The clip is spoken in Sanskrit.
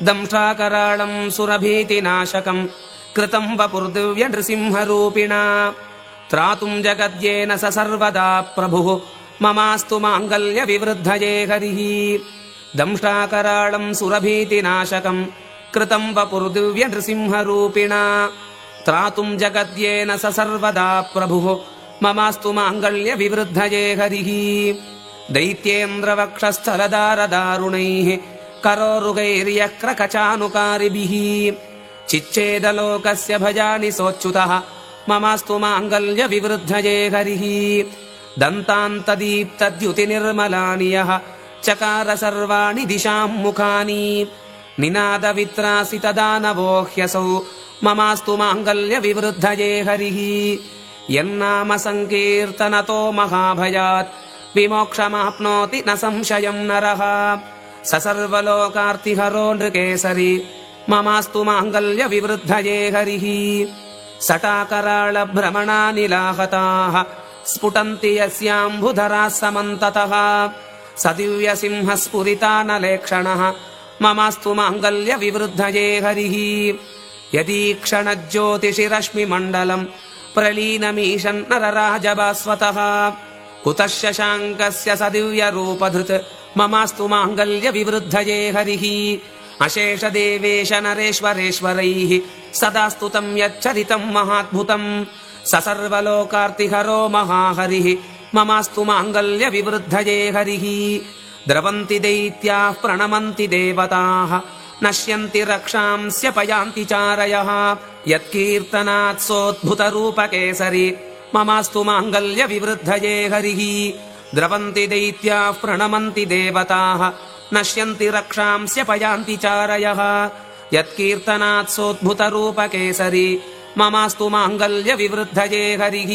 दंष्ट्राकराळम् सुरभीतिनाशकम् कृतम् वपुर्दिव्य नृसिंहरूपिणा त्रातुम् जगद्येन स सर्वदा प्रभुः ममास्तु माङ्गल्यविवृद्धये हरिः दंष्ट्राकराळम् सुरभीतिनाशकम् कृतम् वपुर्दिव्य नृसिंहरूपिणा त्रातुम् जगद्येन स सर्वदा प्रभुः ममास्तु माङ्गल्यविवृद्धये हरिः दैत्येन्द्रवक्षस्थलदारदारुणैः करोरुगैर्यक्रकचानुकारिभिः चिच्छेदलोकस्य भजानि सोच्युतः ममास्तु माङ्गल्यविवृद्धये हरिः दन्तान्तदीप्तद्युतिनिर्मलानि यः चकार सर्वाणि दिशाम् मुखानि निनादवित्रासितदानवो ह्यसौ ममास्तु माङ्गल्यविवृद्धये हरिः यन्नाम सङ्कीर्तनतो महाभयात् विमोक्षमाप्नोति न संशयम् नरः स सर्वलोकार्तिहरो नृकेसरी ममास्तु माङ्गल्यविवृद्धये हरिः सटाकराळभ्रमणानिलाहताः स्फुटन्ति यस्याम्बुधराः समन्ततः स दिव्यसिंहस्फुरितानलेक्षणः ममास्तु माङ्गल्यविवृद्धये हरिः यदीक्षणज्योतिषिरश्मिमण्डलम् प्रलीनमीशन्नरराजभास्वतः कुतः शशाङ्कस्य स दिव्यरूपधृत् ममास्तु माङ्गल्यविवृद्धये हरिः अशेषदेवेश नरेश्वरेश्वरैः सदा स्तुतम् यच्चरितम् महाद्भुतम् स सर्वलोकार्तिहरो महाहरिः ममास्तु माङ्गल्यविवृद्धये हरिः द्रवन्ति दैत्याः प्रणमन्ति देवताः नश्यन्ति रक्षांस्य पयान्ति चारयः यत्कीर्तनात् सोद्भुतरूपकेसरी ममास्तु माङ्गल्यविवृद्धये हरिः द्रवन्ति दैत्याः प्रणमन्ति देवताः नश्यन्ति रक्षांस्य पयान्ति चारयः यत्कीर्तनात् सोद्भुतरूपकेसरी ममास्तु माङ्गल्यविवृद्धये हरिः।